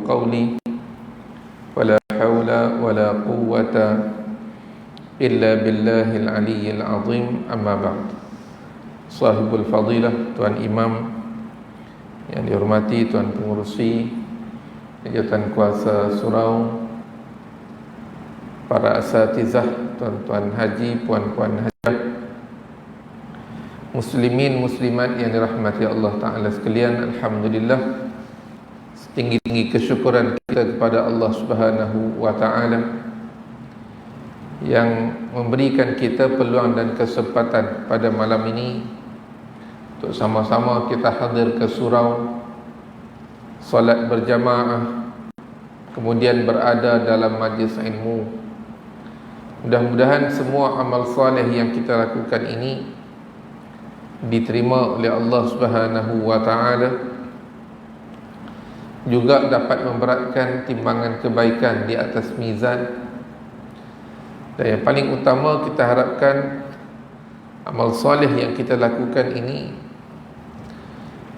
قولي ولا حول ولا قوة إلا بالله العلي العظيم. أما بعد. Sahibul Fadilah, Tuan Imam yang dihormati, Tuan Pengurusi Jabatan Kuasa Surau, para asatizah, tuan-tuan haji, puan-puan hajah, muslimin muslimat yang dirahmati Allah Ta'ala sekalian. Alhamdulillah, setinggi-tinggi kesyukuran kita kepada Allah Subhanahu wa Ta'ala yang memberikan kita peluang dan kesempatan pada malam ini untuk sama-sama kita hadir ke surau, solat berjamaah, kemudian berada dalam majlis ilmu. Mudah-mudahan semua amal soleh yang kita lakukan ini diterima oleh Allah Subhanahu wa Ta'ala, juga dapat memberatkan timbangan kebaikan di atas mizan. Dan yang paling utama, kita harapkan amal soleh yang kita lakukan ini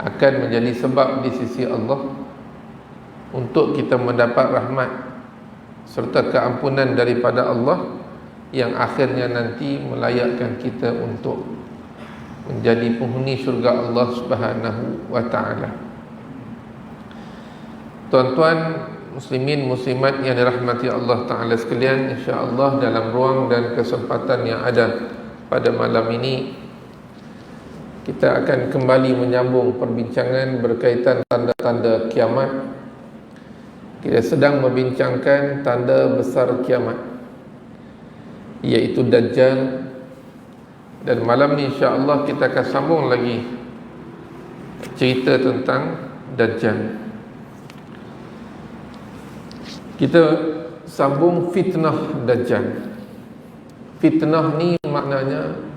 akan menjadi sebab di sisi Allah untuk kita mendapat rahmat serta keampunan daripada Allah, yang akhirnya nanti melayakkan kita untuk menjadi penghuni syurga Allah Subhanahu wa Ta'ala. Tuan-tuan muslimin muslimat yang dirahmati Allah Ta'ala sekalian, insya-Allah dalam ruang dan kesempatan yang ada pada malam ini, kita akan kembali menyambung perbincangan berkaitan tanda-tanda kiamat. Kita sedang membincangkan tanda besar kiamat, iaitu Dajjal. Dan malam ni insya-Allah kita akan sambung lagi cerita tentang Dajjal. Kita sambung fitnah Dajjal. Fitnah ni maknanya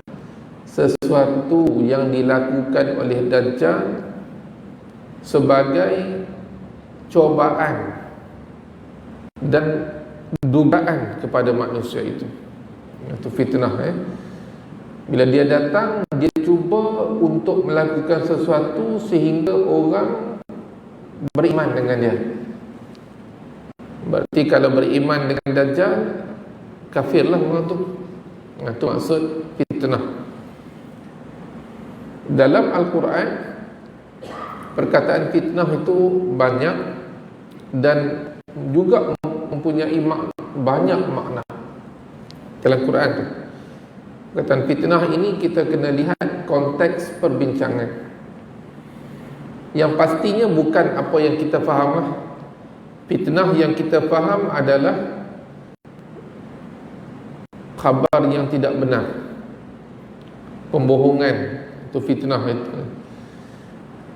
sesuatu yang dilakukan oleh Dajjal sebagai cobaan dan dugaan kepada manusia itu. Itu fitnah. Bila dia datang, dia cuba untuk melakukan sesuatu sehingga orang beriman dengan dia. Berarti kalau beriman dengan Dajjal, kafirlah orang tu. Itu maksud fitnah. Dalam Al-Quran, perkataan fitnah itu banyak dan juga mempunyai banyak makna dalam Quran tu. Perkataan fitnah ini kita kena lihat konteks perbincangan. Yang pastinya bukan apa yang kita faham. Fitnah yang kita faham adalah khabar yang tidak benar, pembohongan. Itu fitnah itu.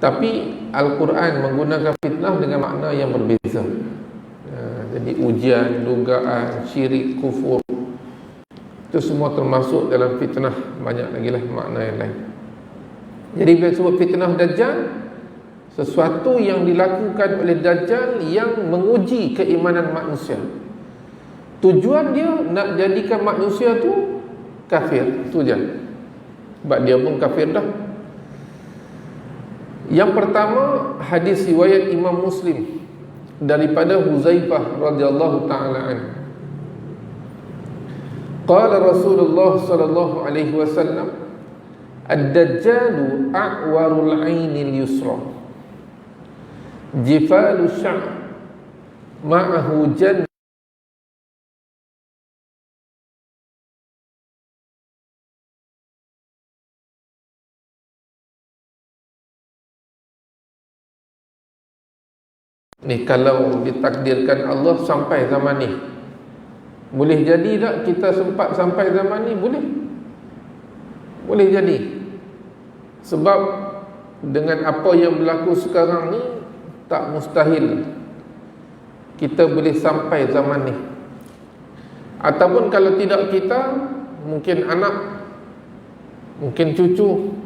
Tapi Al-Quran menggunakan fitnah dengan makna yang berbeza. Jadi ujian, dugaan, syirik, kufur, itu semua termasuk dalam fitnah. Banyak lagi lah makna yang lain. Jadi bila sebut fitnah Dajjal, sesuatu yang dilakukan oleh Dajjal yang menguji keimanan manusia. Tujuan dia nak jadikan manusia tu kafir. Itu je. Sebab dia pun kafir dah. Yang pertama, hadis riwayat Imam Muslim daripada Huzaifah radhiyallahu taala anhu. Qala Rasulullah sallallahu alaihi wasallam, "Ad-Dajjalu a'warul 'ainil yusra, jifalu sya'r, ma'ahu jan." Ni kalau ditakdirkan Allah sampai zaman ni, boleh jadi tak kita sempat sampai zaman ni? Boleh jadi. Sebab dengan apa yang berlaku sekarang ni, tak mustahil kita boleh sampai zaman ni. Ataupun kalau tidak kita, mungkin anak, mungkin cucu.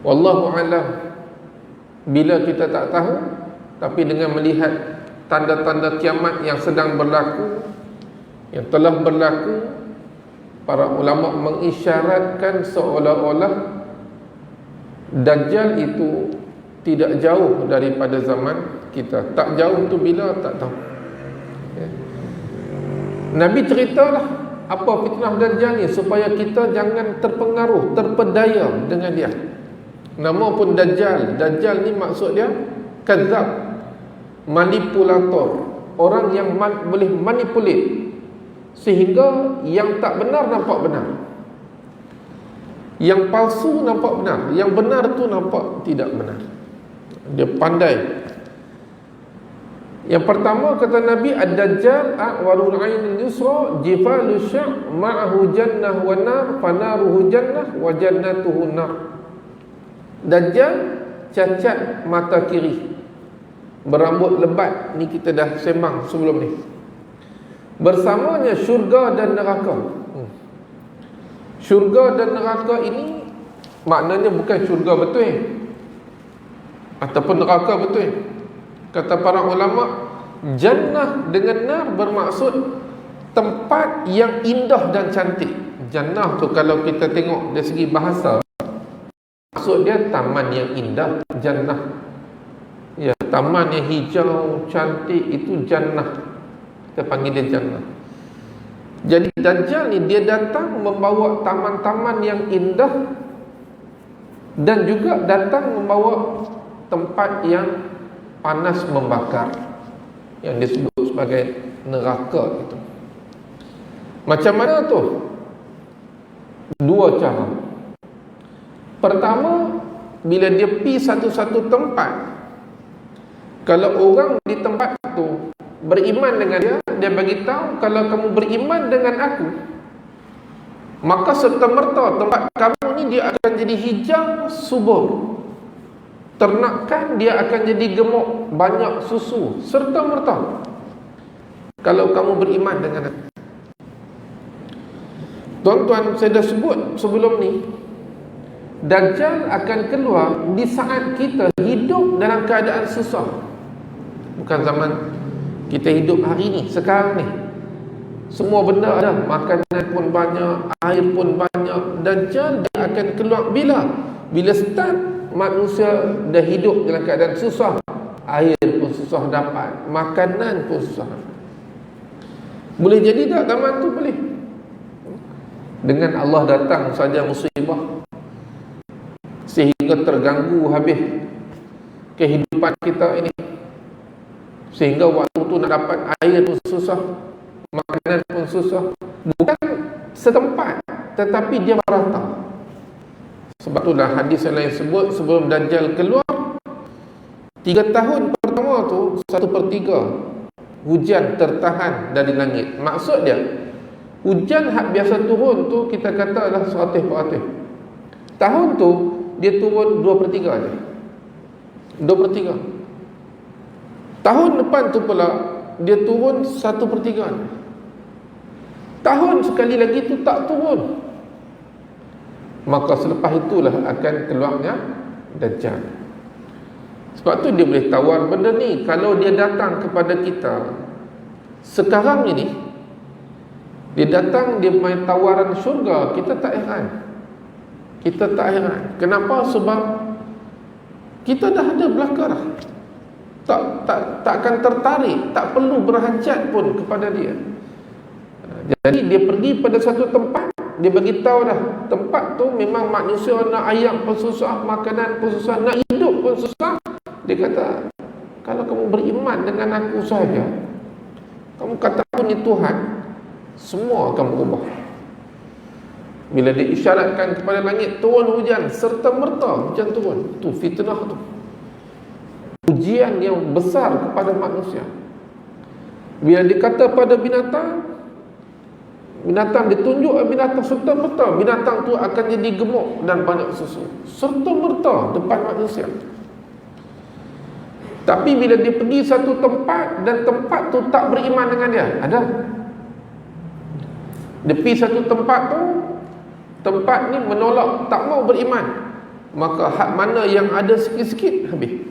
Wallahu a'lam. Bila kita tak tahu, tapi dengan melihat tanda-tanda kiamat yang sedang berlaku, yang telah berlaku, para ulama mengisyaratkan seolah-olah Dajjal itu tidak jauh daripada zaman kita. Tak jauh tu bila tak tahu. Nabi ceritalah apa fitnah Dajjal ni supaya kita jangan terpengaruh, terpedaya dengan dia. Nama pun Dajjal. Dajjal ni maksud dia kadzab, manipulator, orang yang boleh manipulate sehingga yang tak benar nampak benar, yang palsu nampak benar, yang benar tu nampak tidak benar. Dia pandai. Yang pertama kata Nabi, Ad-Dajjal a'warul 'ainil yusra jifalu sya' ma'ahu jannah wa nar fanaruhu jannah wa jannatuhu nar. Dajjal cacat mata kiri, berambut lebat, ni kita dah sembang sebelum ni. Bersamanya syurga dan neraka. Syurga dan neraka ini maknanya bukan syurga betul ataupun neraka betul. Kata para ulama, jannah dengan nar bermaksud tempat yang indah dan cantik. Jannah tu kalau kita tengok dari segi bahasa, maksud dia taman yang indah, jannah. Ya, taman yang hijau, cantik, itu jannah. Kita panggil dia jannah. Jadi Dajjal ni dia datang membawa taman-taman yang indah dan juga datang membawa tempat yang panas membakar, yang disebut sebagai neraka itu. Macam mana tu? Dua cara. Pertama, bila dia pergi satu-satu tempat, kalau orang di tempat tu beriman dengan dia, dia bagi tahu, kalau kamu beriman dengan aku, maka serta-merta tempat kamu ni dia akan jadi hijau subur. Ternakan dia akan jadi gemuk, banyak susu, serta-merta kalau kamu beriman dengan aku. Tuan-tuan, saya dah sebut sebelum ni, Dajjal akan keluar di saat kita hidup dalam keadaan susah. Bukan zaman kita hidup hari ni, sekarang ni. Semua benda ada, makanan pun banyak, air pun banyak. Dajjal dia akan keluar bila? Bila start manusia dah hidup dalam keadaan susah, air pun susah dapat, makanan pun susah. Boleh jadi tak zaman tu? Boleh. Dengan Allah datang saja musibah sehingga terganggu habis kehidupan kita ini, sehingga waktu tu nak dapat air pun susah, makanan pun susah. Bukan setempat, tetapi dia merata. Sebab tu dah hadis yang lain sebut, sebelum Dajjal keluar 3 tahun pertama tu 1/3 hujan tertahan dari langit. Maksud dia, hujan hak biasa turun tu kita kata adalah 100%. Tahun tu dia turun 2/3 aja. 2/3. Tahun depan tu pula dia turun 1/3. Tahun sekali lagi tu tak turun. Maka selepas itulah akan keluarnya Dajjal. Sebab tu dia boleh tawar benda ni. Kalau dia datang kepada kita sekarang ini, dia datang, dia main tawaran syurga, kita tak heran. Kita tak heran. Kenapa? Sebab kita dah ada belaka dah. Tak akan tertarik, tak perlu berhajat pun kepada dia. Jadi dia pergi pada satu tempat, dia bagi tahu dah, tempat tu memang manusia nak ayam pun susah, makanan pun susah, nak hidup pun susah. Dia kata, kalau kamu beriman dengan aku saja, kamu kata aku ni Tuhan, semua akan berubah. Bila dia isyaratkan kepada langit turun hujan, serta-merta hujan turun. Tu fitnah tu, ujian yang besar kepada manusia. Bila dikata pada binatang ditunjuk binatang, serta-merta binatang tu akan jadi gemuk dan banyak susu, serta-merta depan manusia. Tapi bila dia pergi satu tempat dan tempat tu tak beriman dengan dia, ada. Dia pergi satu tempat tu, tempat ni menolak, tak mau beriman, maka hak mana yang ada sikit-sikit habis.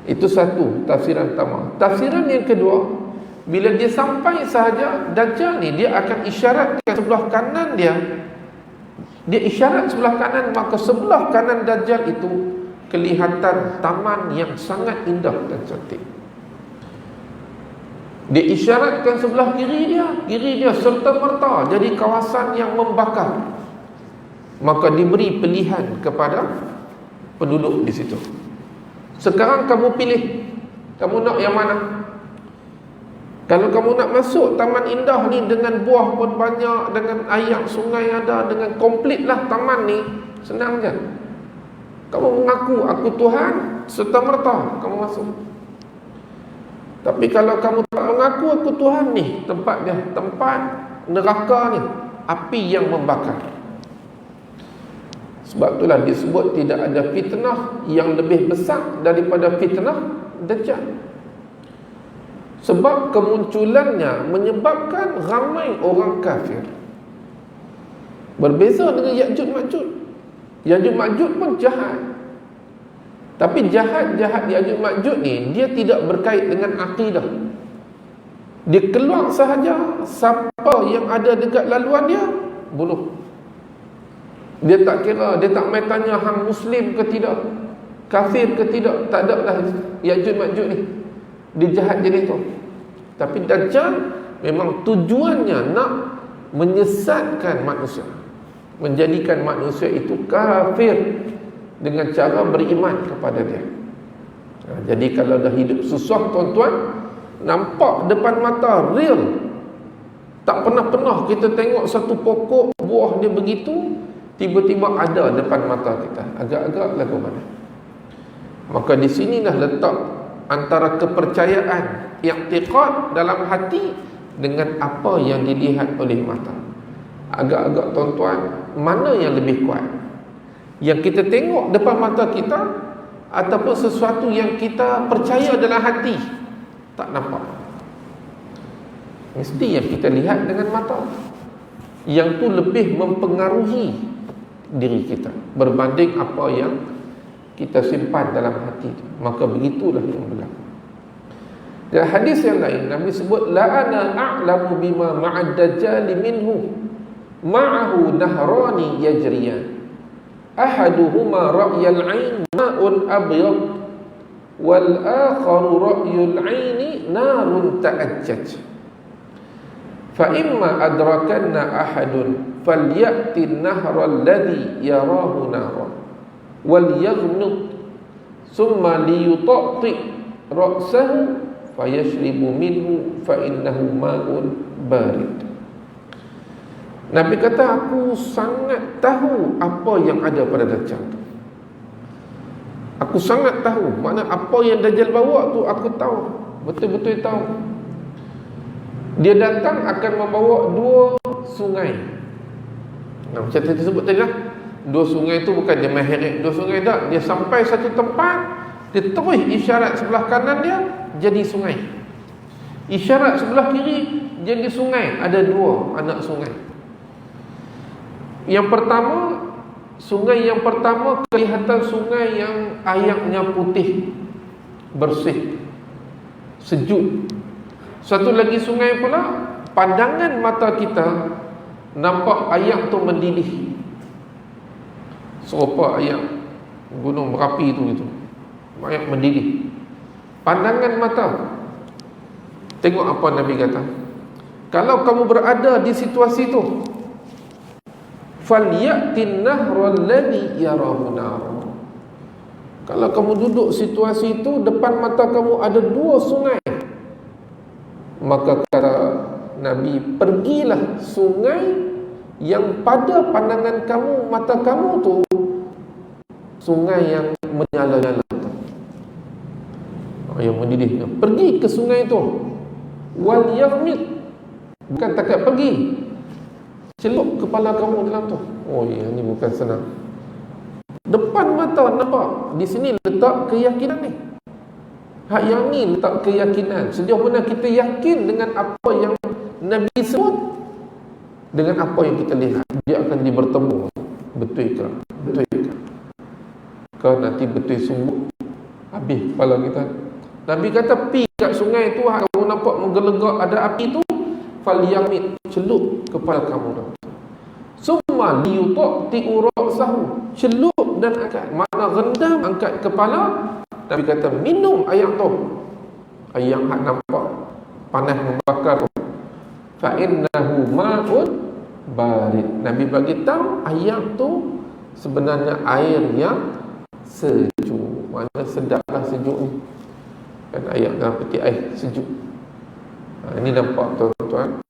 Itu satu tafsiran pertama. Tafsiran yang kedua, bila dia sampai sahaja, Dajjal ni dia akan isyaratkan sebelah kanan dia. Dia isyarat sebelah kanan, maka sebelah kanan Dajjal itu kelihatan taman yang sangat indah dan cantik. Dia isyaratkan sebelah kiri dia serta-merta jadi kawasan yang membakar. Maka diberi pilihan kepada penduduk di situ. Sekarang kamu pilih, kamu nak yang mana? Kalau kamu nak masuk taman indah ni dengan buah pun banyak, dengan air sungai ada, dengan komplit lah taman ni, senang je. Kamu mengaku aku Tuhan, serta-merta kamu masuk. Tapi kalau kamu tak mengaku aku Tuhan ni, tempat dia, tempat neraka ni, api yang membakar. Sebab itulah disebut tidak ada fitnah yang lebih besar daripada fitnah Dajjal. Sebab kemunculannya menyebabkan ramai orang kafir. Berbeza dengan Ya'juj Ma'juj. Ya'juj Ma'juj pun jahat. Tapi jahat-jahat Ya'juj Ma'juj ni, dia tidak berkait dengan akidah. Dia keluar sahaja, siapa yang ada dekat laluan dia, bunuh. Dia tak kira, dia tak main tanya hang Muslim ke tidak, kafir ke tidak, tak ada lah Ya'juj Ma'juj ni. Dia jahat jenis tu. Tapi Dajjal memang tujuannya nak menyesatkan manusia, menjadikan manusia itu kafir dengan cara beriman kepada dia. Jadi kalau dah hidup susah tuan-tuan, nampak depan mata real, tak pernah kita tengok satu pokok buah dia begitu, tiba-tiba ada depan mata kita, agak-agak lagu mana. Maka di sinilah letak antara kepercayaan, i'tiqad dalam hati dengan apa yang dilihat oleh mata. Agak-agak tuan-tuan, mana yang lebih kuat? Yang kita tengok depan mata kita, ataupun sesuatu yang kita percaya dalam hati tak nampak? Mesti yang kita lihat dengan mata, yang tu lebih mempengaruhi diri kita berbanding apa yang kita simpan dalam hati. Maka begitulah yang berlaku. Dan hadis yang lain Nabi sebut, la ana a'lamu bima ma'ad dajjal minhu ma'ahu nahrani yajriyan ahaduhuma ra'yal 'ain ma'un abyad wal akharu ra'yul 'aini narun ta'ajjaj fa imma adrakanna ahadun falyati an-nahra alladhi yarahu naran wal yaghnut summa liyutaqti ra'sahu fayashribu minhu fa innahu ma'un barid. Nabi kata, aku sangat tahu apa yang ada pada Dajjal tu. Aku sangat tahu, makna apa yang Dajjal bawa tu aku tahu, betul-betul tahu. Dia datang akan membawa dua sungai. Macam tadi sebut tadi lah, dua sungai tu bukan dia maheret dua sungai tak. Dia sampai satu tempat, dia terus isyarat sebelah kanan dia jadi sungai, isyarat sebelah kiri jadi sungai. Ada dua anak sungai. Yang pertama, sungai yang pertama kelihatan sungai yang airnya putih, bersih, sejuk. Satu lagi sungai pula, pandangan mata kita nampak air tu mendidih, serupa air gunung berapi tu gitu. Air mendidih. Pandangan mata. Tengok apa Nabi kata. Kalau kamu berada di situasi itu, falyatin nahral ladzi yarahu nar. Kalau kamu duduk situasi itu, depan mata kamu ada dua sungai, maka kata Nabi, pergilah sungai yang pada pandangan kamu, mata kamu tu sungai yang menyala-nyala, yang mendidih. Pergi ke sungai itu. Wal yaghmid, bukan takat pergi, celup kepala kamu dalam tu. Oh ya, ini bukan senang. Depan mata nampak. Di sini letak keyakinan ni. Hak yang ni letak keyakinan. Sejauh mana kita yakin dengan apa yang Nabi sebut, dengan apa yang kita lihat, dia akan bertemu. Betul ke? Betul ke? Kau nanti betul sungguh habis kepala kita. Nabi kata, pi kat sungai tu, kamu nampak menggelegak ada api tu, falyamid, celup kepala kamu dah. Summa liyutaqti ra'sahu, celup dan angkat. Makna rendam, angkat kepala. Nabi kata minum air tu, air yang nampak panas membakar tu. Fa innahu ma'un barid. Nabi bagi tahu air tu sebenarnya air yang sejuk. Mana sedaplah sejuk ni. Kan air dalam peti air sejuk. Ini nampak tuan-tuan.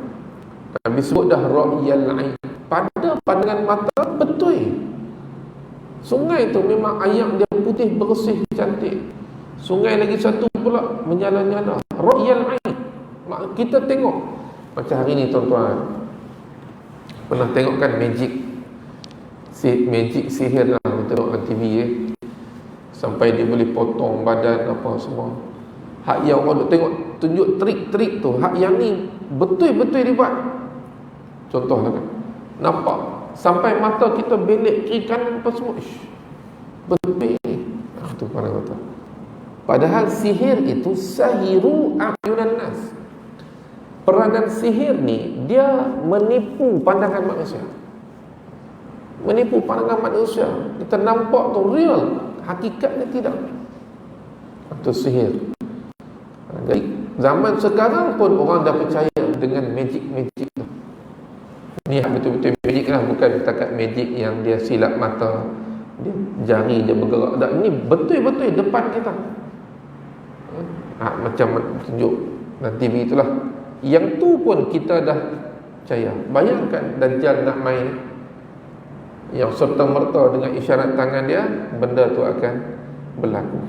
Nabi sebut dah ra'yal ain. Pada pandangan mata betul. Sungai tu memang air dia putih bersih cantik. Sungai lagi satu pula menyala-nyala. Ra'yal ain. Kita tengok macam hari ni tuan-tuan. Pernah tengok kan magic sihir lah, tengok dalam TV sampai dia boleh potong badan apa semua. Hak yang orang duk tengok tunjuk trik-trik tu, hak yang ni betul-betul dibuat. Contohlah kan, nampak sampai mata kita belek kiri kanan apa semua. Betul tu pandang kata. Padahal sihir itu sahiru ayunan nas. Peranan sihir ni dia menipu pandangan manusia. Menipu pandangan manusia. Kita nampak tu real, hakikatnya tidak. Itu sihir. Jadi zaman sekarang pun orang dah percaya dengan magic-magic tu. Ni betul-betul magic lah, bukan setakat magic yang dia silap mata, dia jari dia bergerak. Tak, ini betul-betul depan kita. Macam tunjuk dalam TV itulah. Yang tu pun kita dah percaya. Bayangkan Dajjal nak main, yang serta-merta dengan isyarat tangan dia, benda tu akan berlaku.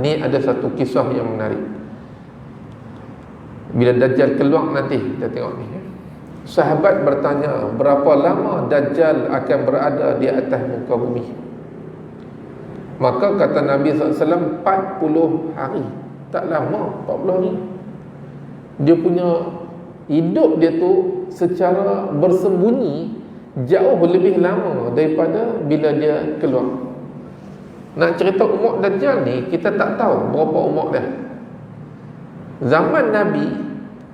Ni ada satu kisah yang menarik. Bila Dajjal keluar nanti, kita tengok ni. Sahabat bertanya, berapa lama Dajjal akan berada di atas muka bumi? Maka kata Nabi SAW, 40 hari. Tak lama, 40 hari. Dia punya hidup dia tu secara bersembunyi jauh lebih lama daripada bila dia keluar. Nak cerita umur Dajjal ni, kita tak tahu berapa umur dia. Zaman Nabi,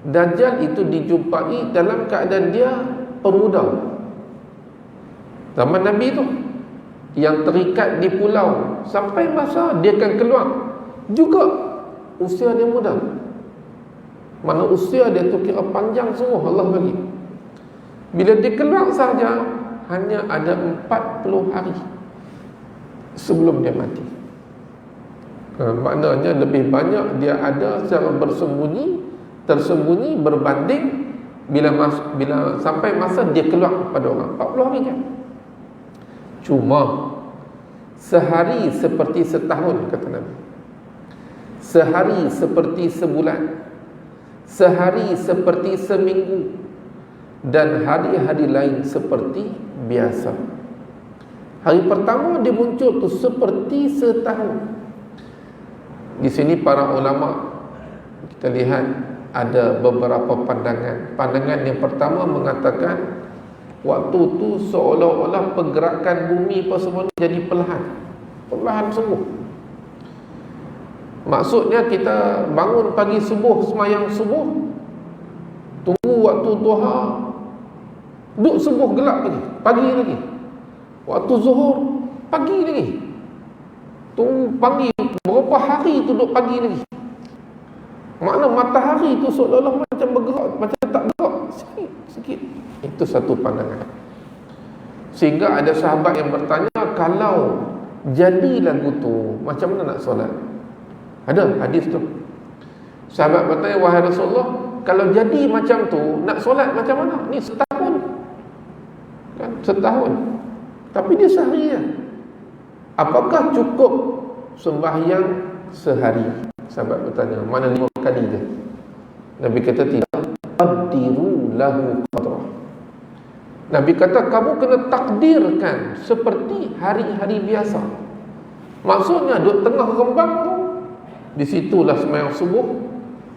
Dajjal itu dijumpai dalam keadaan dia pemuda. Zaman Nabi tu, yang terikat di pulau, sampai masa dia akan keluar, juga usia dia muda. Mana usia dia tu kira panjang semua Allah bagi. Bila dia keluar saja, hanya ada 40 hari sebelum dia mati. Maknanya lebih banyak dia ada secara tersembunyi berbanding bila sampai masa dia keluar pada orang. 40 hari je. Cuma sehari seperti setahun, kata Nabi. Sehari seperti sebulan. Sehari seperti seminggu. Dan hari-hari lain seperti biasa. Hari pertama dia muncul tu seperti setahun. Di sini para ulama, kita lihat ada beberapa pandangan. Pandangan yang pertama mengatakan waktu tu seolah-olah pergerakan bumi apa semua jadi perlahan semua. Maksudnya kita bangun pagi subuh, semayang subuh, tunggu waktu duha, duduk subuh gelap lagi, pagi lagi. Waktu zuhur, pagi lagi. Tunggu pagi, berapa hari tu duduk pagi lagi. Makna matahari tu seolah-olah macam bergerak, macam tak gerak, sikit. Itu satu pandangan. Sehingga ada sahabat yang bertanya, kalau jadi lagu tu, macam mana nak solat? Ada hadis tu. Sahabat bertanya, wahai Rasulullah, kalau jadi macam tu, nak solat macam mana? Ni setahun kan? Setahun. Tapi dia sehari je. Apakah cukup sembahyang sehari? Sahabat bertanya, mana 5 kali je? Nabi kata tidak. Qaddiru lahu qadrah. Nabi kata kamu kena takdirkan seperti hari-hari biasa. Maksudnya duduk tengah rembang tu, di situlah sembahyang subuh,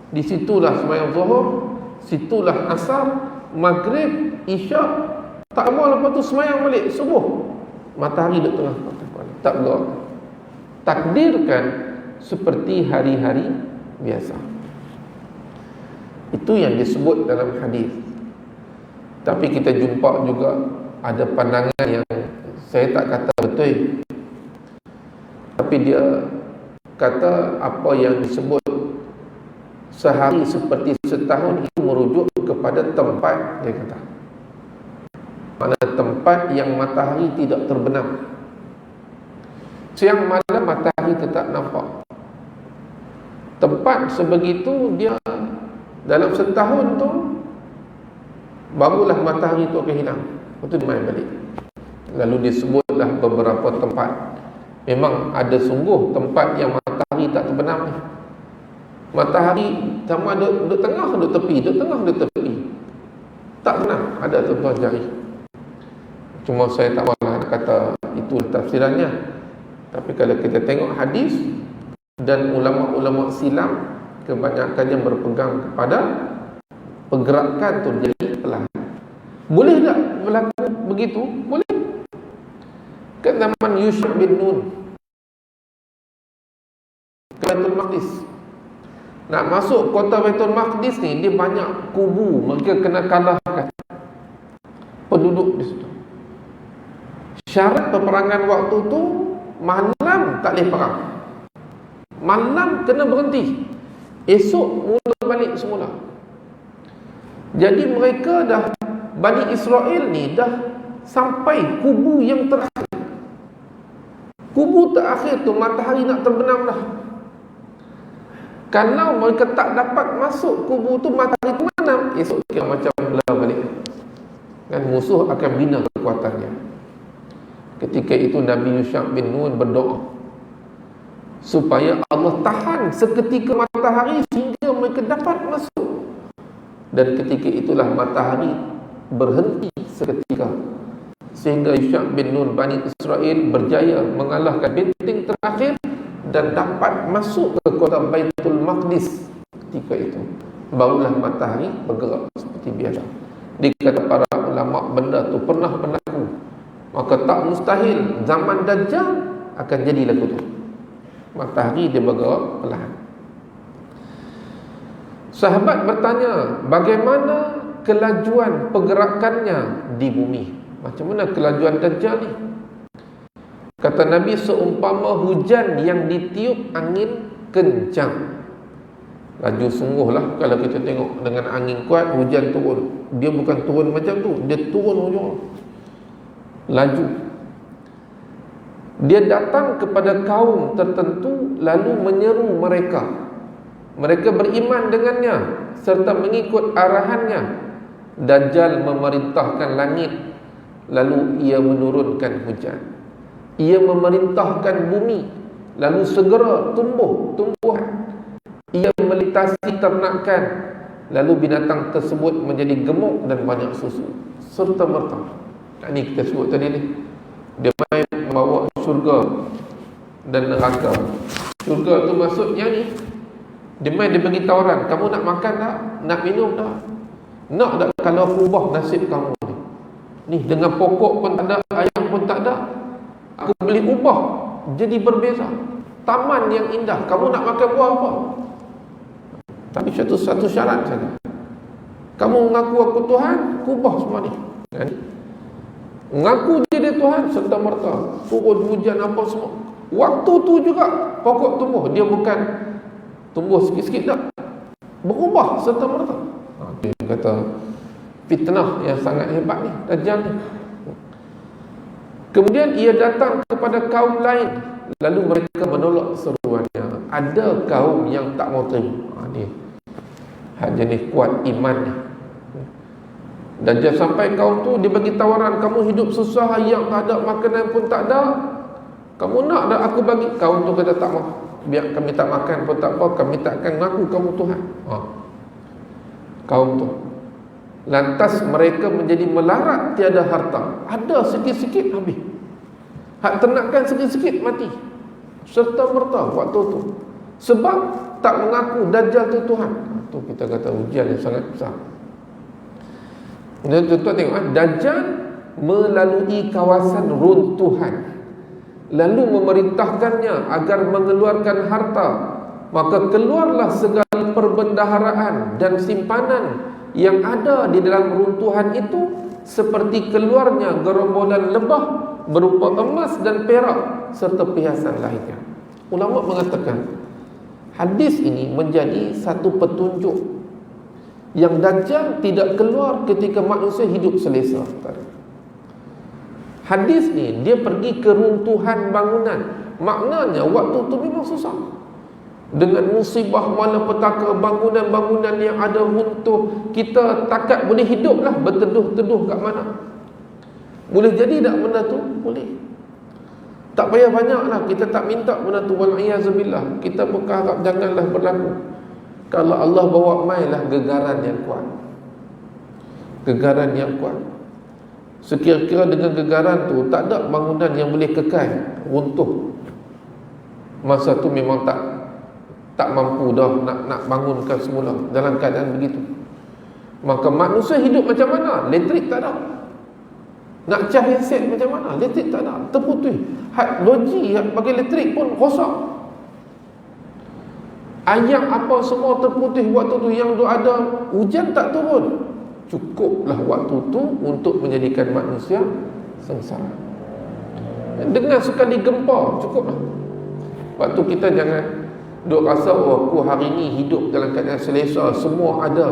di situlah sembahyang zuhur, situlah asar, maghrib, isyak, tak lama lepas tu sembahyang balik subuh. Matahari duduk tengah, tak bergerak. Takdirkan seperti hari-hari biasa. Itu yang disebut dalam hadis. Tapi kita jumpa juga ada pandangan yang Saya tak kata betul, tapi dia kata apa yang disebut sehari seperti setahun itu merujuk kepada tempat, dia kata. Mana tempat yang matahari tidak terbenam. Siang malam matahari tetap nampak. Tempat sebegitu dia dalam setahun tu barulah matahari tu akan hilang. Lepas tu dia main balik. Lalu disebutlah beberapa tempat. Memang ada sungguh tempat yang matahari tak terbenam ni. Matahari sama duduk tengah, duduk tepi, duduk tengah, duduk tepi. Tak pernah ada tuan-tuan jari. Cuma saya tak mahulah nak kata itu tafsirannya. Tapi kalau kita tengok hadis dan ulama-ulama silam, kebanyakannya berpegang kepada pergerakan tu jadi perlahan. Boleh tak berlaku begitu? Boleh. Kat zaman Yusha bin Nun ke Baitul Maqdis, nak masuk kota Baitul Maqdis ni, dia banyak kubu, mereka kena kalahkan penduduk di situ. Syarat peperangan waktu tu malam tak boleh perang. Malam kena berhenti. Esok mula balik semula. Jadi mereka dah, Bani Israel ni dah sampai kubu yang terakhir. Kubu terakhir tu matahari nak terbenam dah. Kalau mereka tak dapat masuk kubu tu, matahari terbenam, esok kira macam belah balik. Dan musuh akan bina kekuatannya. Ketika itu Nabi Yusha bin Nun berdoa supaya Allah tahan seketika matahari sehingga mereka dapat masuk. Dan ketika itulah matahari berhenti seketika, sehingga Yusha bin Nun Bani Israel berjaya mengalahkan benteng terakhir dan dapat masuk ke kota Baitul Maqdis. Ketika itu barulah matahari bergerak seperti biasa. Dikata para ulama, benda tu pernah berlaku, maka tak mustahil zaman Dajjal akan jadi lagu tu. Matahari dia bergerak perlahan. Sahabat bertanya, bagaimana kelajuan pergerakannya di bumi? Macam mana kelajuan Dajjal ni? Kata Nabi, seumpama hujan yang ditiup angin kencang. Laju sungguhlah kalau kita tengok dengan angin kuat, hujan turun. Dia bukan turun macam tu, dia turun hujung, laju. Dia datang kepada kaum tertentu lalu menyeru mereka. Mereka beriman dengannya serta mengikut arahannya. Dajjal memerintahkan langit, lalu ia menurunkan hujan. Ia memerintahkan bumi, lalu segera tumbuhan. Ia melintasi ternakan, lalu binatang tersebut menjadi gemuk dan banyak susu serta merta. Ini kita sebut tadi ni, dia main membawa syurga dan neraka. Syurga tu maksud yang ni, dia main, dia bagi tawaran, kamu nak makan tak? Nak minum tak? Nak tak kalau aku ubah nasib kamu ni? Ni dengan pokok pun tak ada, ayam pun tak ada, aku boleh ubah jadi berbeza. Taman yang indah, kamu nak makan buah apa? Tapi satu syarat saja, kamu mengaku aku Tuhan, aku ubah semua ni. Kan? Mengaku je dia Tuhan, serta merta turun hujan apa semua. Waktu tu juga pokok tumbuh, dia bukan tumbuh sikit-sikit tak, berubah serta merta. Dia kata fitnah yang sangat hebat ni, Dajjal ni. Kemudian ia datang kepada kaum lain, lalu mereka menolak seruannya. Ada kaum yang tak mau terima. Ni hak jenis kuat iman ni. Dajjal sampai kaum tu, dia bagi tawaran, kamu hidup susah, yang tak ada, makanan pun tak ada, kamu nak tak aku bagi? Kaum tu kata tak mau. Biar kami tak makan pun tak apa, kami tak akan mengaku kamu Tuhan. Kaum tu. Lantas mereka menjadi melarat tiada harta. Ada sikit-sikit habis. Hak ternakan sikit-sikit mati serta merta waktu tu. Sebab tak mengaku Dajjal tu Tuhan. Tu kita kata ujian yang sangat besar. Tuan-tuan tengok, Dajjal melalui kawasan runtuhan, lalu memerintahkannya agar mengeluarkan harta. Maka keluarlah segala perbendaharaan dan simpanan yang ada di dalam runtuhan itu, seperti keluarnya gerombolan lebah berupa emas dan perak serta perhiasan lainnya. Ulama mengatakan hadis ini menjadi satu petunjuk yang Dajjal tidak keluar ketika manusia hidup selesa. Hadis ni dia pergi ke runtuhan bangunan. Maknanya waktu tu memang susah. Dengan musibah malapetaka, bangunan-bangunan yang ada runtuh, kita takat boleh hidup lah, berteduh-teduh kat mana. Boleh jadi tak benda tu? Boleh. Tak payah banyak lah, kita tak minta benda tu. Wal'iyazubillah. Kita berharap janganlah berlaku. Kalau Allah bawa mailah gegaran yang kuat. Gegaran yang kuat. Sekira-kira dengan gegaran tu tak ada bangunan yang boleh kekal runtuh. Masa tu memang tak mampu dah nak bangunkan semula dalam keadaan begitu. Maka manusia hidup macam mana? Elektrik tak ada. Nak cas handset macam mana? Elektrik tak ada, terputus. Logi bagi elektrik pun rosak. Ayam apa semua terputus waktu tu. Yang tu ada hujan tak turun. Cukuplah waktu tu untuk menjadikan manusia sengsara. Dengan sekali gempa cukuplah. Waktu kita jangan duk rasa aku hari ni hidup dalam keadaan selesa, semua ada.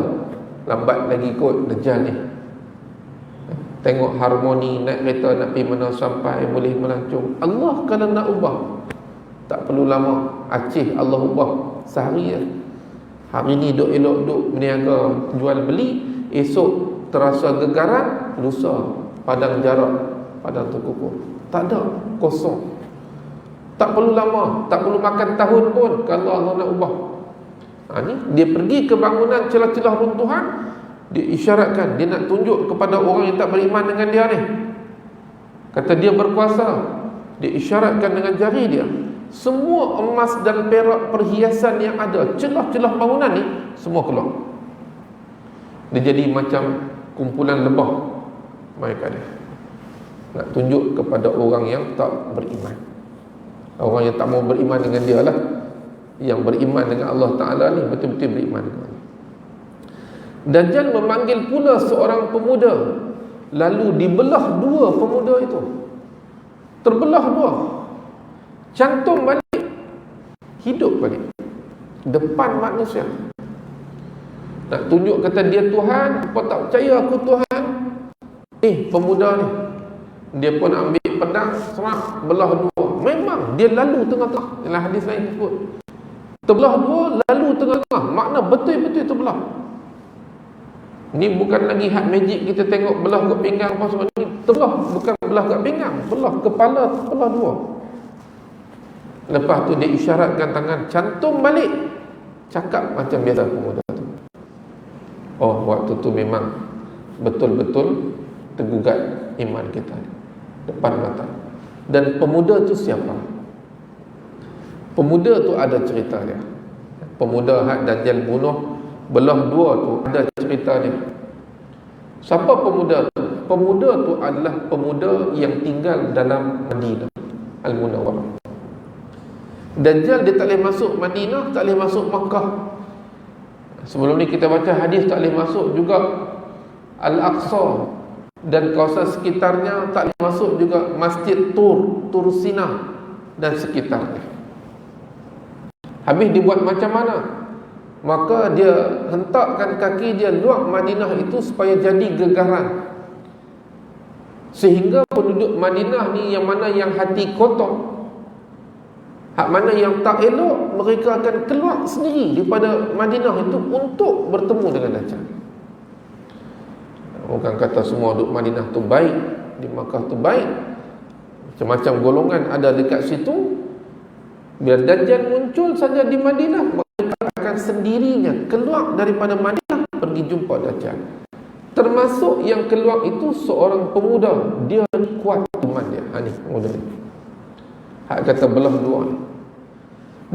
Lambat lagi kot Dajjal ni. Tengok harmoni, naik kereta nak pergi mana sampai boleh melancong. Allah kalau nak ubah tak perlu lama. Aceh Allah ubah sehari je. Hari ni duk elok duk berniaga jual beli, esok terasa gegaran, lusa padang jarak, padang terkukur. Tak ada, kosong. Tak perlu lama, tak perlu makan tahun pun kalau Allah nak ubah. Ni dia pergi ke bangunan celah-celah runtuhan, dia isyaratkan, dia nak tunjuk kepada orang yang tak beriman dengan dia ni. Kata dia berkuasa. Dia isyaratkan dengan jari dia. Semua emas dan perak perhiasan yang ada, celah-celah bangunan ni semua keluar. Dia jadi macam kumpulan lebah mereka ni. Nak tunjuk kepada orang yang tak beriman. Orang yang tak mau beriman dengan dia lah. Yang beriman dengan Allah Ta'ala ni betul-betul beriman dengan Allah. Dajjal memanggil pula seorang pemuda, lalu dibelah dua pemuda itu. Terbelah dua. Cantum balik, hidup balik depan manusia. Nak tunjuk kata dia Tuhan, apa tak percaya aku Tuhan. Pemuda ni dia pun ambil pedang, serang, belah dua. Memang dia lalu tengah-tengah. Dalam hadis lain sebut terbelah dua, lalu tengah-tengah. Makna betul-betul terbelah. Ni bukan lagi hak magic kita tengok belah kat pinggang apa semua ni. Terbelah, bukan belah kat pinggang, belah kepala, terbelah dua. Lepas tu dia isyaratkan tangan, cantum balik. Cakap macam biasa pemuda tu. Oh, waktu tu memang betul-betul tergugat iman kita depan mata. Dan pemuda tu siapa? Pemuda tu ada cerita dia. Pemuda hak Dajjal bunuh belah dua tu ada cerita dia. Siapa pemuda tu? Pemuda tu adalah pemuda yang tinggal dalam Madinah Al-Munawwarah. Dajjal dia tak boleh masuk Madinah, tak boleh masuk Makkah. Sebelum ni kita baca hadis tak boleh masuk juga Al-Aqsa dan kawasan sekitarnya, tak boleh masuk juga Masjid Tur Sina dan sekitarnya. Habis dibuat macam mana? Maka dia hentakkan kaki dia luar Madinah itu supaya jadi gegaran. Sehingga penduduk Madinah ni yang mana yang hati kotor, hak mana yang tak elok, mereka akan keluar sendiri daripada Madinah itu untuk bertemu dengan Dajjal. Bukan kata semua duduk Madinah tu baik, di Makkah tu baik. Macam-macam golongan ada dekat situ. Biar Dajjal muncul saja di Madinah, mereka akan sendirinya keluar daripada Madinah pergi jumpa Dajjal. Termasuk yang keluar itu seorang pemuda. Dia kuat iman dia. Ni pemuda ni. Hak kata belah dua ni.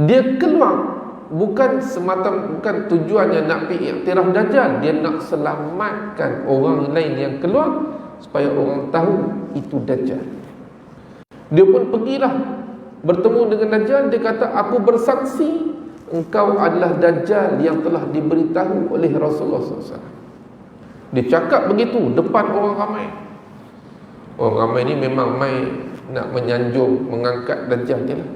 Dia keluar bukan semata, bukan tujuannya nak pergi iktiraf Dajjal. Dia nak selamatkan orang lain yang keluar supaya orang tahu itu Dajjal. Dia pun pergilah bertemu dengan Dajjal. Dia kata, aku bersaksi engkau adalah Dajjal yang telah diberitahu oleh Rasulullah SAW. Dia cakap begitu depan orang ramai. Orang ramai ni memang mai nak menyanjung, mengangkat Dajjal dia lah.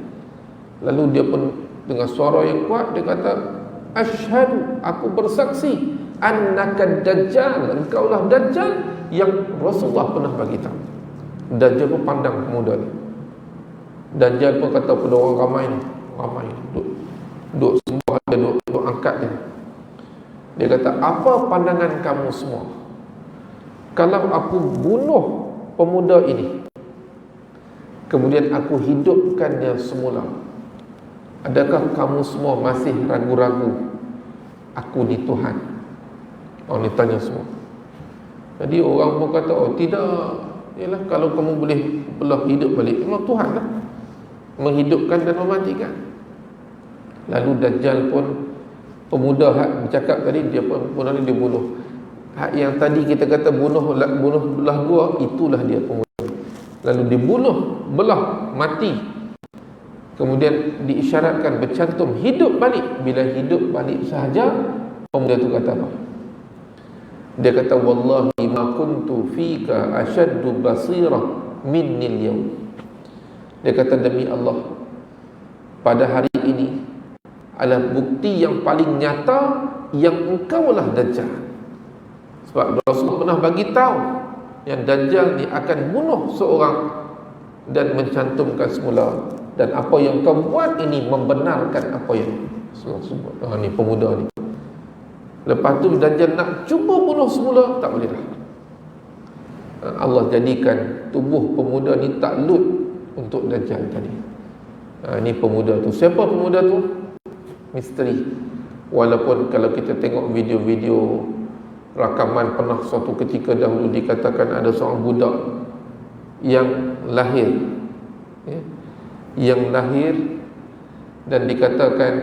Lalu dia pun dengan suara yang kuat dia kata, asyhadu, aku bersaksi, annaka Dajjal, engkaulah Dajjal yang Rasulullah pernah bagi tahu. Dajjal pun pandang pemuda ni. Dajjal pun kata pada orang ramai duk sembah dia, duk angkat dia. Dia kata, apa pandangan kamu semua kalau aku bunuh pemuda ini, kemudian aku hidupkan dia semula? Adakah kamu semua masih ragu-ragu aku ni Tuhan? Orang ni tanya semua. Jadi orang pun kata, oh tidak, yalah, kalau kamu boleh belah hidup balik, memang Tuhan lah menghidupkan dan mematikan. Lalu Dajjal pun, pemuda hak bercakap tadi, dia pun dia bunuh. Hak yang tadi kita kata bunuh belah dua, itulah dia pemuda. Lalu dibunuh, belah, mati. Kemudian diisyaratkan bercantum hidup balik. Bila hidup balik sahaja, pemuda tu kata apa? Dia kata, wallahi ma kuntu fika ashaddu basirah minni al-yawm. Dia kata, demi Allah, pada hari ini adalah bukti yang paling nyata yang engkaulah Dajjal. Sebab Rasulullah pernah bagi tahu yang Dajjal ni akan bunuh seorang dan mencantumkan semula, dan apa yang kau buat ini membenarkan apa yang sebut. Ni pemuda ni. Lepas tu Dajjal nak cuba bunuh semula, tak boleh dah. Allah jadikan tubuh pemuda ni takluk untuk Dajjal tadi. Ni pemuda tu. Siapa pemuda tu? Misteri. Walaupun kalau kita tengok video-video rakaman, pernah suatu ketika dahulu dikatakan ada seorang budak yang lahir, dan dikatakan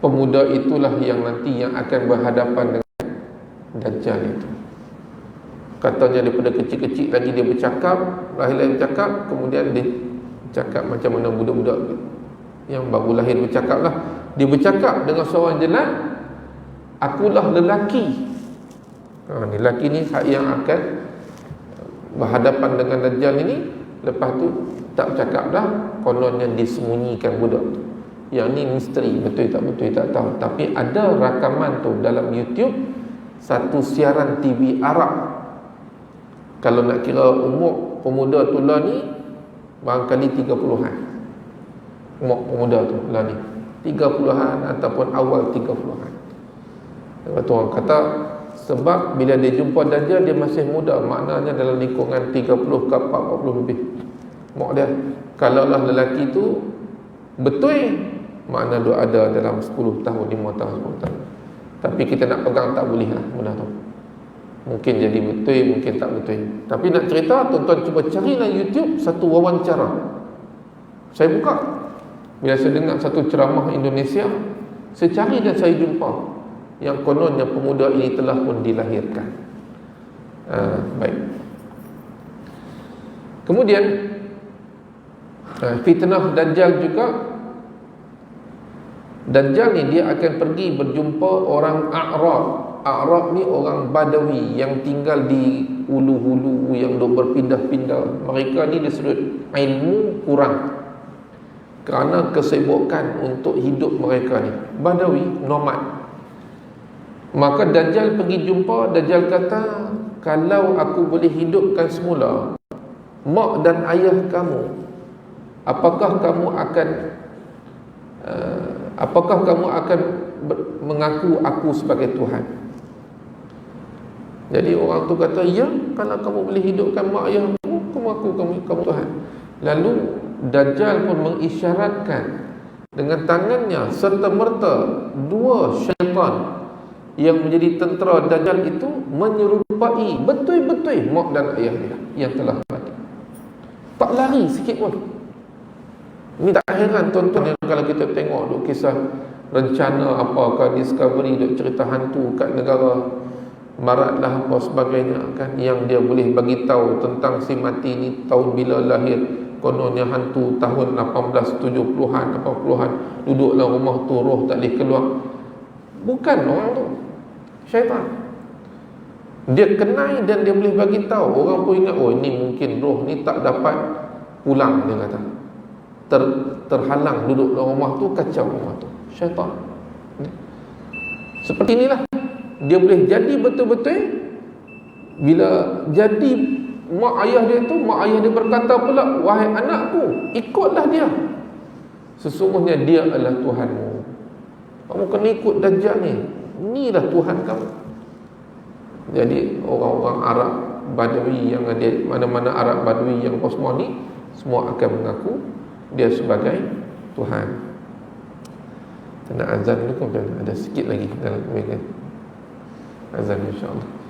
pemuda itulah yang nanti yang akan berhadapan dengan Dajjal itu. Katanya daripada kecil-kecil lagi dia bercakap, lahir bercakap, kemudian dia cakap macam mana budak-budak yang baru lahir bercakap lah. Dia bercakap dengan suara jelas, akulah lelaki. Ni lelaki ni yang akan berhadapan dengan Dajjal ini. Lepas tu tak bercakap dah, kononnya disembunyikan budak tu. Yang ni misteri, betul tak betul tak tahu. Tapi ada rakaman tu dalam YouTube, satu siaran TV Arab. Kalau nak kira umur pemuda tu lah ni, barangkali 30-an. Umur pemuda tu lah ni 30-an ataupun awal 30-an. Lepas tu orang kata, sebab bila dia jumpa Dajjal dia masih muda, maknanya dalam lingkungan 30 ke 40 lebih. Mak dia, kalaulah lelaki tu betul, makna dia ada dalam 10 tahun, 5 tahun, 10 tahun. Tapi kita nak pegang tak boleh lah benda tu. Mungkin jadi betul, mungkin tak betul. Tapi nak cerita, tuan-tuan cuba carilah YouTube satu wawancara. Saya buka, bila saya dengar satu ceramah Indonesia, saya cari dan saya jumpa yang kononnya pemuda ini telah pun dilahirkan. Baik. Kemudian fitnah Dajjal juga. Dajjal ni dia akan pergi berjumpa orang A'rab. A'rab ni orang Badawi yang tinggal di hulu-hulu yang duk berpindah-pindah. Mereka ni disebut ilmu kurang kerana kesibukan untuk hidup mereka ni. Badawi, nomad. Maka Dajjal pergi jumpa. Dajjal kata, kalau aku boleh hidupkan semula mak dan ayah kamu, apakah kamu akan mengaku aku sebagai Tuhan? Jadi orang tu kata, ya, kalau kamu boleh hidupkan mak ayah kamu aku kamu Tuhan. Lalu Dajjal pun mengisyaratkan dengan tangannya serta merta dua syaitan yang menjadi tentera Dajjal itu menyerupai betul-betul mak dan ayah dia yang telah mati. Tak lari sikit pun. Ini tak heran tuan-tuan kalau kita tengok duk kisah rencana apakah Discovery duk cerita hantu kat negara barat lah apa sebagainya kan, yang dia boleh bagi tahu tentang si mati ni tahun bila lahir, kononnya hantu tahun 1870-an 80-an duduk dalam rumah tu, roh tak boleh keluar. Bukan orang tu, syaitan. Dia kenal dan dia boleh bagi tahu. Orang tu ingat, oh ini mungkin roh ni tak dapat pulang, dia kata. Terhalang duduk dalam rumah tu, kacau rumah tu. Syaitan. Seperti inilah dia boleh jadi betul-betul. Bila jadi mak ayah dia tu, mak ayah dia berkata pula, wahai anakku, ikutlah dia, sesungguhnya dia adalah Tuhanmu. Kamu kena ikut Dajjal ni, inilah Tuhan kamu. Jadi orang-orang Arab Badui yang ada, mana-mana Arab Badui yang kosmo ni, semua akan mengaku dia sebagai Tuhan. Kena azan dulu kan? Ada sikit lagi dalam mereka azan, insyaAllah.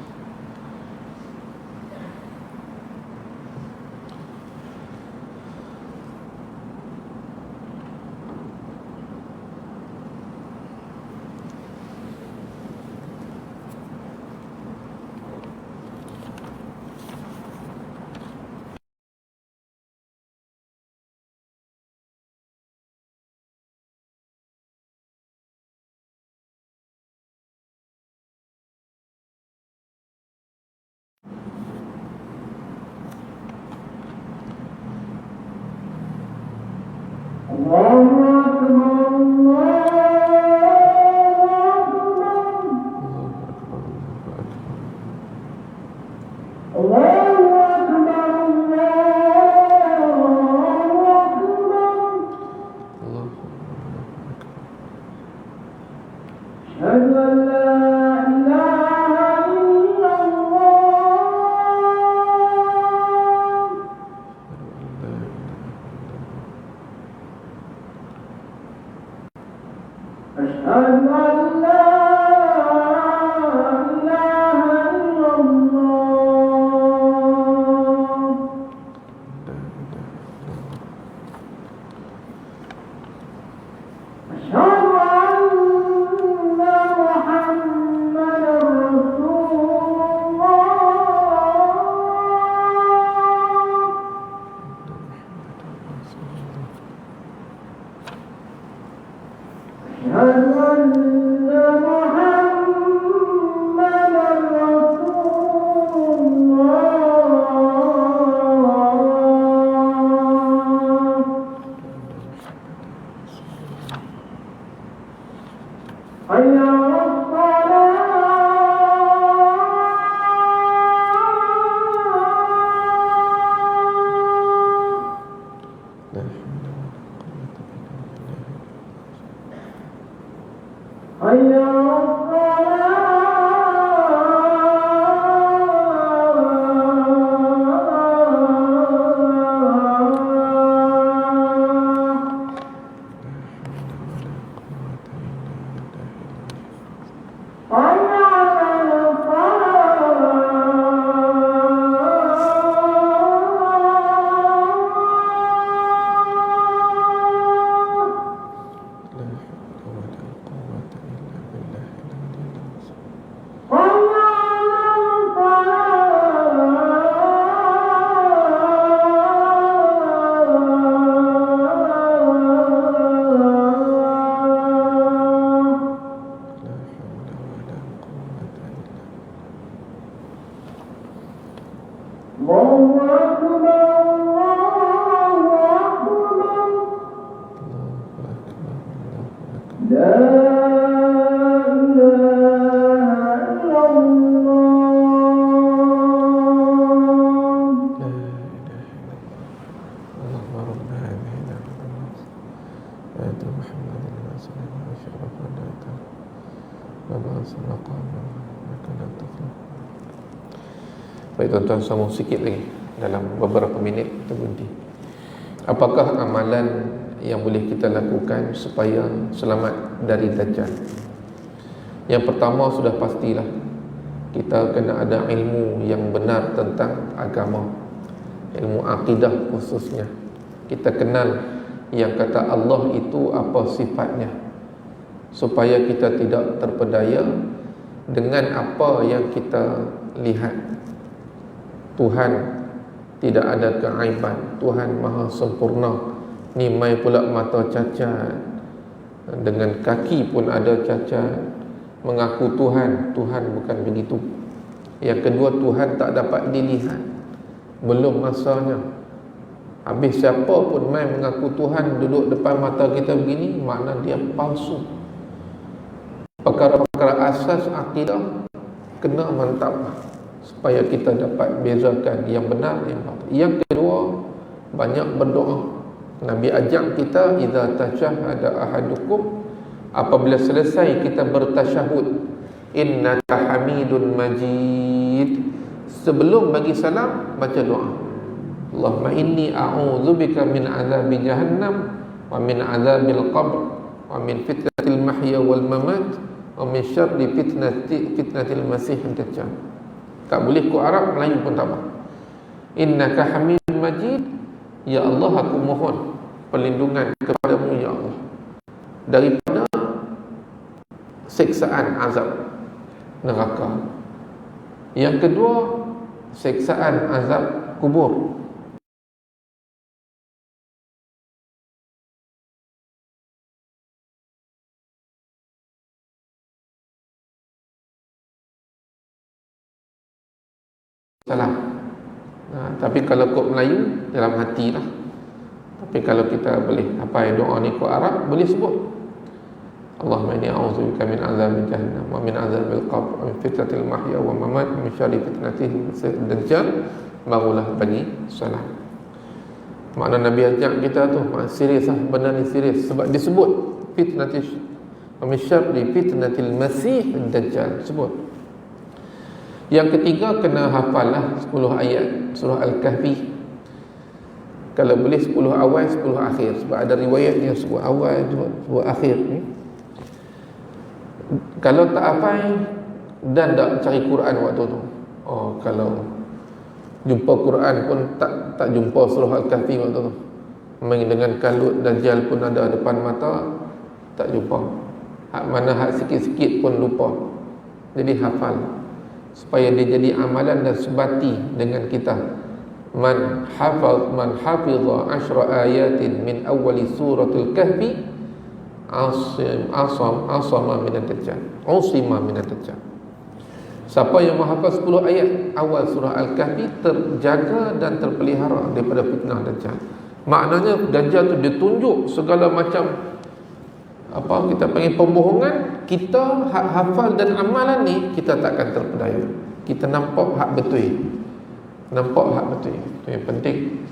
Baik tuan-tuan, sambung sikit lagi. Dalam beberapa minit kita berhenti. Apakah amalan yang boleh kita lakukan supaya selamat dari Dajjal? Yang pertama, sudah pastilah kita kena ada ilmu yang benar tentang agama, ilmu akidah khususnya. Kita kenal yang kata Allah itu apa sifatnya, supaya kita tidak terpedaya dengan apa yang kita lihat. Tuhan tidak ada keaiban, Tuhan maha sempurna. Ni mai pula mata cacat, dengan kaki pun ada cacat, mengaku Tuhan, Tuhan bukan begitu. Yang kedua, Tuhan tak dapat dilihat, belum masanya. Habis siapa pun main mengaku Tuhan duduk depan mata kita begini, makna dia palsu. Perkara-perkara asas akidah kena mantap supaya kita dapat bezakan yang benar yang batil. Yang kedua, banyak berdoa. Nabi ajak kita, idza tasyahada ahadukum, apabila selesai kita bertasyahud, innaka hamidun majid, sebelum bagi salam baca doa, Allahumma inni a'udzubika min azabi jahannam wa min azabil qabr wa min fitnatil mahya wal mamat wa min syarri fitnatil masih dajjal. Tak boleh ku Arab, Melayu pun tak apa. Innaka hamidun majid, ya Allah aku mohon perlindungan kepadamu ya Allah daripada siksaan azab neraka. Yang kedua, siksaan azab kubur. Salah. Tapi kalau kod Melayu dalam hati lah. Tapi kalau kita boleh apa doa ni kod Arab, boleh sebut Allahumma inni a'udzubika min azabil jahannam wa min azabil qabr wa min fitnatil mahya wa mamat wa min syarri fitnatil dajjal, barulah bagi salam. Makna Nabi ajak kita tu serius lah, benda ni serius sebab disebut fitnatil wa min syarri fitnatil masih dajjal sebut. Yang ketiga, kena hafal lah 10 ayat surah Al-Kahfi. Kalau boleh 10 awal 10 akhir, sebab ada riwayat yang 10 awal 10 akhir ni. Kalau tak hafal dan tak cari Quran waktu tu, kalau jumpa Quran pun tak jumpa surah Al-Kahfi waktu tu, main dengan kalut Dajjal pun ada depan mata, tak jumpa. Hak mana hak sikit-sikit pun lupa. Jadi hafal supaya dia jadi amalan dan sebati dengan kita. Man hafiza 10 ayatin min awali suratul kahfi asama minad dajjal. Usima minad dajjal. Siapa yang menghafal 10 ayat awal surah Al-Kahfi terjaga dan terpelihara daripada fitnah Dajjal. Maknanya Dajjal tu dia tunjuk segala macam kita panggil pembohongan. Kita hak hafal dan amalan ni kita takkan terpedaya. Kita nampak hak betul. Nampak hak betul. Itu yang penting.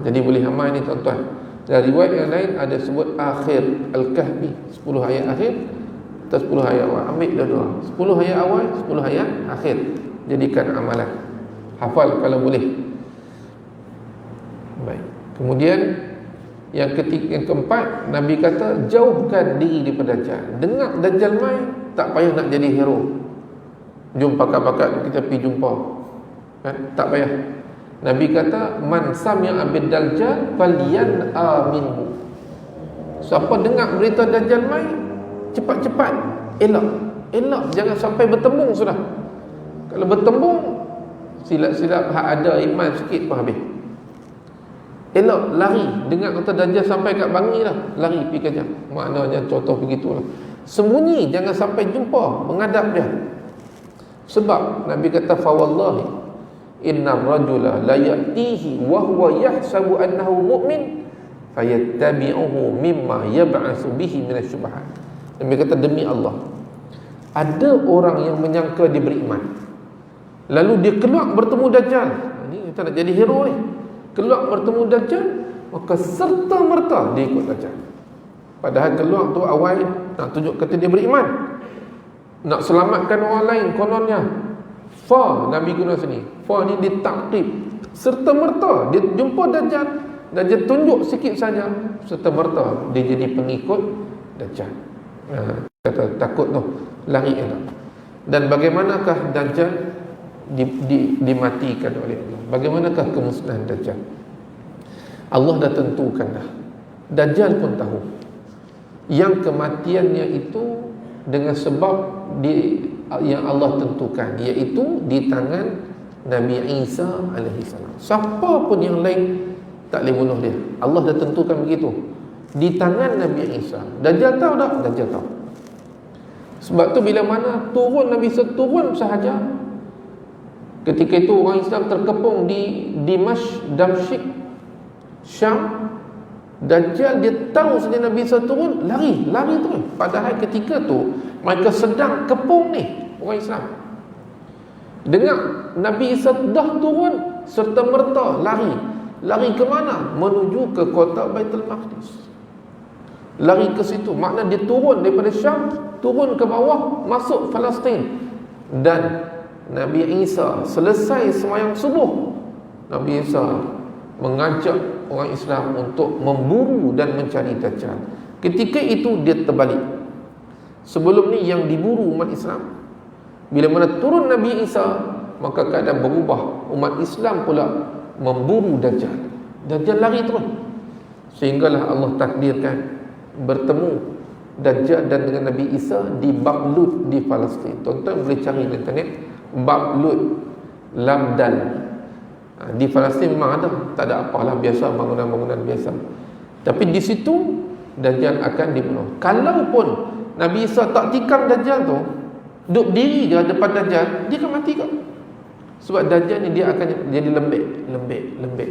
Jadi boleh amal ni tuan-tuan. Dari riwayat yang lain ada sebut akhir Al-Kahfi, 10 ayat akhir atau 10 ayat awal. Ambil dua-dua, 10 ayat awal, 10 ayat akhir. Jadikan amalan. Hafal kalau boleh. Baik. Kemudian yang keempat, Nabi kata jauhkan diri daripada Dajjal. Dengar Dajjal mai, tak payah nak jadi hero. Jom pakat-pakat kita pergi jumpa, kan? Tak payah. Nabi kata man sami'a bid Dajjal falyan aminhu. Siapa dengar berita Dajjal mai, cepat-cepat elak. Jangan sampai bertembung sudah. Kalau bertembung, silap-silap hak ada iman sikit pun habis. Elok, lari. Dengar kata Dajjal sampai kat Bangi dah, lari pergi kerja. Maknanya contoh begitulah. Sembunyi, jangan sampai jumpa, menghadap dia. Sebab Nabi kata fa wallahi innar rajula la ya'tihi wa huwa yahsabu annahu mu'min fayattabi'uhu mimma yab'atsu bihi minasyubhat. Nabi kata demi Allah, ada orang yang menyangka dia beriman, lalu dia keluar bertemu Dajjal. Ini kita nak jadi hero ni. Keluar bertemu Dajjal, maka serta-merta dia ikut Dajjal. Padahal keluar tu awal nak tunjuk kata dia beriman, nak selamatkan orang lain kononnya. Nabi guna sini, ni ditakrib. Serta-merta dia jumpa Dajjal, Dajjal tunjuk sikit saja, serta-merta dia jadi pengikut Dajjal. Kata takut tu, lari elok. Dan bagaimanakah Dajjal dimatikan oleh Allah? Bagaimanakah kemusnahan Dajjal? Allah dah tentukan dah. Dajjal pun tahu yang kematiannya itu dengan sebab yang Allah tentukan, iaitu di tangan Nabi Isa alaihi salam. Siapa pun yang lain tak boleh bunuh dia. Allah dah tentukan begitu. Di tangan Nabi Isa. Dajjal tahu tak? Dajjal tahu. Sebab tu bila mana turun Nabi Isa turun sahaja, Ketika itu orang Islam terkepung di Damsyik, Syam. Dajjal dia tahu saja Nabi Isa turun, lari terus. Padahal ketika tu mereka sedang kepung ni orang Islam. Dengar Nabi Isa dah turun, serta merta lari ke mana? Menuju ke kota Baitul Maqdis. Lari ke situ, makna dia turun daripada Syam, turun ke bawah, masuk Palestin. Dan Nabi Isa selesai sembahyang subuh, Nabi Isa mengajak orang Islam untuk memburu dan mencari Dajjal. Ketika itu dia terbalik. Sebelum ni yang diburu umat Islam. Bila mana turun Nabi Isa, maka keadaan berubah. Umat Islam pula memburu Dajjal. Dajjal lari terus. Sehinggalah Allah takdirkan bertemu Dajjal dan dengan Nabi Isa di Bab Lut di Palestin. Tuan-tuan boleh cari di internet Bab Lut Lamdan. Di Palestin memang ada, tak ada apalah, biasa, bangunan-bangunan biasa. Tapi di situ Dajjal akan dibunuh. Kalaupun Nabi Isa tak tikam Dajjal tu, duduk diri je depan Dajjal, dia akan mati ke? Sebab Dajjal ni dia akan jadi lembek.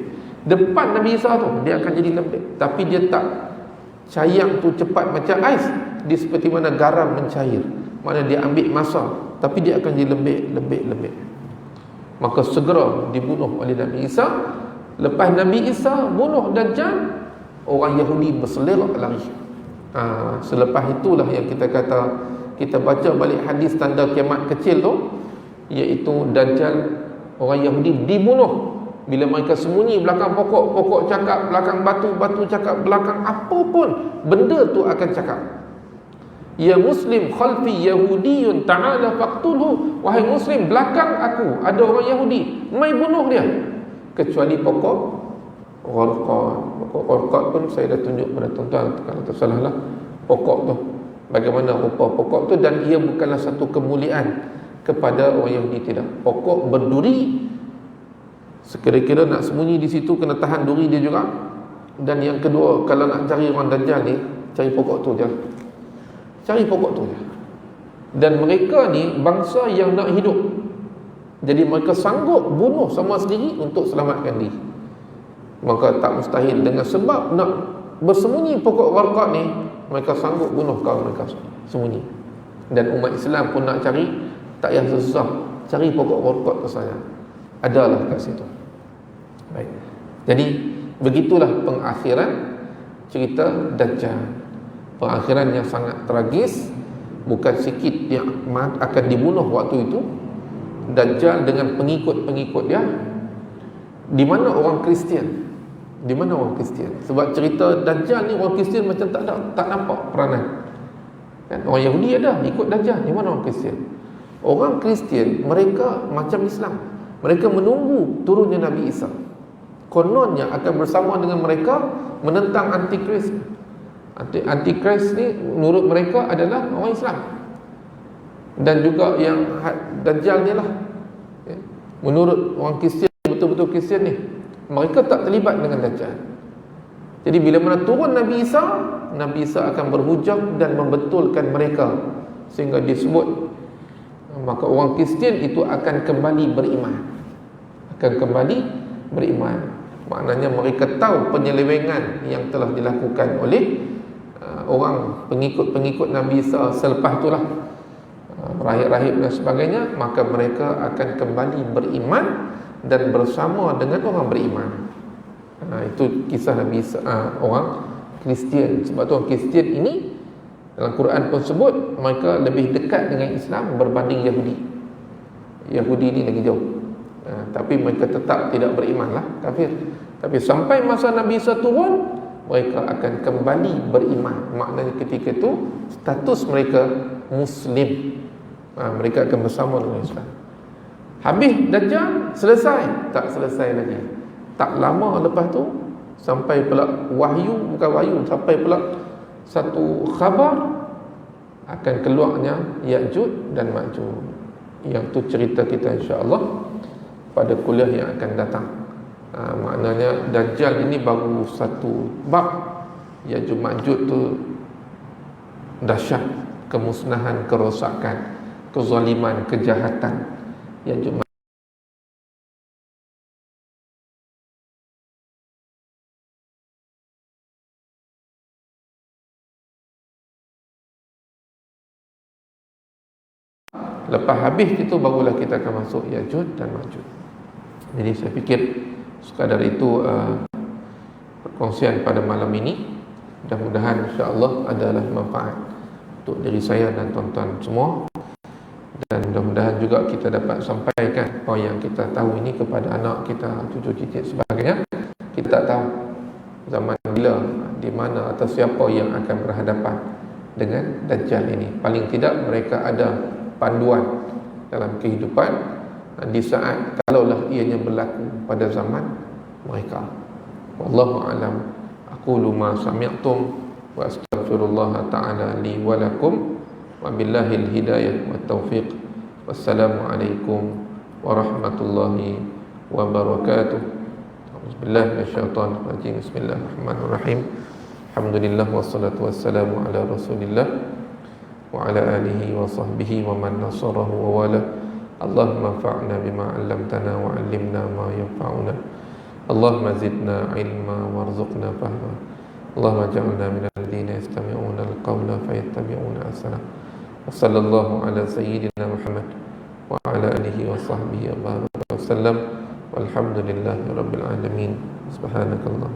Depan Nabi Isa tu dia akan jadi lembek. Tapi dia tak cayang tu cepat macam ais. Dia seperti mana garam mencair, mana dia ambil masa, tapi dia akan jadi lembek. Maka segera dibunuh oleh Nabi Isa. Lepas Nabi Isa bunuh Dajjal, orang Yahudi berselerak lari. Selepas itulah yang kita kata, kita baca balik hadis tanda kiamat kecil tu, iaitu Dajjal, orang Yahudi dibunuh bila mereka sembunyi belakang pokok, pokok cakap, belakang batu, batu cakap, belakang apa pun, benda tu akan cakap. Ya Muslim khalfi Yahudiyun ta'ala faqtulhu. Wahai Muslim, belakang aku ada orang Yahudi, mai bunuh dia. Kecuali pokok Gharqad. Pokok Gharqad pun saya dah tunjuk pada tuan-tuan, kalau tak salah lah, pokok tu bagaimana rupa pokok tu. Dan ia bukanlah satu kemuliaan kepada orang Yahudi, tidak. Pokok berduri, sekira-kira nak sembunyi di situ kena tahan duri dia juga. Dan yang kedua, kalau nak cari orang Dajjal ni, cari pokok tu je. Cari pokok tu je. Dan mereka ni bangsa yang nak hidup, jadi mereka sanggup bunuh sama sendiri untuk selamatkan diri. Maka tak mustahil, dengan sebab nak bersembunyi pokok Gharqad ni, mereka sanggup bunuh kaum mereka sembunyi. Dan umat Islam pun nak cari, tak payah susah, cari pokok Gharqad tu saja, adalah kat situ. Baik. Jadi begitulah pengakhiran cerita Dajjal. Pengakhiran yang sangat tragis. Bukan sikit yang akan dibunuh waktu itu. Dajjal dengan pengikut-pengikut dia. Di mana orang Kristian? Di mana orang Kristian? Sebab cerita Dajjal ni orang Kristian macam tak ada, tak nampak peranan kan? Orang Yahudi ada ikut Dajjal. Di mana orang Kristian? Orang Kristian mereka macam Islam, mereka menunggu turunnya Nabi Isa. Kononnya akan bersama dengan mereka menentang Antikris. Antikris ni menurut mereka adalah orang Islam. Dan juga yang Dajjal ni lah, menurut orang Kristian, betul-betul Kristian ni, mereka tak terlibat dengan Dajjal. Jadi bila mana turun Nabi Isa akan berhujah dan membetulkan mereka, sehingga disebut, maka orang Kristian itu akan kembali beriman. Maknanya mereka tahu penyelewengan yang telah dilakukan oleh orang pengikut Nabi Isa selepas itulah, rahib-rahib dan sebagainya. Maka mereka akan kembali beriman dan bersama dengan orang beriman. Itu kisah Nabi Isa, orang Kristian. Sebab tu orang Kristian ini dalam Quran pun sebut mereka lebih dekat dengan Islam berbanding Yahudi. Yahudi ni lagi jauh, tapi mereka tetap tidak beriman lah, kafir. Tapi sampai masa Nabi Isa turun, mereka akan kembali beriman. Maknanya ketika itu status mereka Muslim. Mereka akan bersama dengan Islam. Habis Dajjal, selesai? Tak selesai lagi. Tak lama lepas tu sampai pula sampai pula satu khabar akan keluarnya Ya'juj dan Ma'juj. Yang tu cerita kita insya-Allah pada kuliah yang akan datang. Maknanya Dajjal ini baru satu bab. Ya'juj Ma'juj tu dahsyat, kemusnahan, kerosakan, kezaliman, kejahatan. Ya'juj Lepas habis itu barulah kita akan masuk Ya'juj dan Ma'juj. Jadi saya fikir sekadar itu perkongsian pada malam ini. Mudah-mudahan insya-Allah adalah manfaat untuk diri saya dan tuan-tuan semua. Dan mudah-mudahan juga kita dapat sampaikan apa yang kita tahu ini kepada anak kita, cucu cicit sebagainya. Kita tak tahu zaman bila, di mana atau siapa yang akan berhadapan dengan Dajjal ini. Paling tidak mereka ada panduan dalam kehidupan di saat kalaulah ianya berlaku pada zaman mereka. Wallahu a'lam. Aqulu ma sami'tum wa astaghfirullah ta'ala li wa lakum. Wabillahil hidayah wa taufiq. Wassalamualaikum warahmatullahi wabarakatuh. Bismillahirrahmanirrahim. Bismillahirrahmanirrahim. Alhamdulillah wassalatu wassalamu ala Rasulillah wa ala alihi wa sahbihi wa man nasarahu wa wala. Allahumma fa'na bima 'allamtana wa 'allimna ma yanfa'una. Allahumma zidna ilma warzuqna fahma. Allahumma ja'alna minal ladzina yastami'una al-qawla fayattabi'una ahsana. Wa sallallahu ala sayyidina Muhammad wa ala alihi wa sahbihi wa baraka wa sallam. Walhamdulillahi rabbil alamin. Subhanakallah.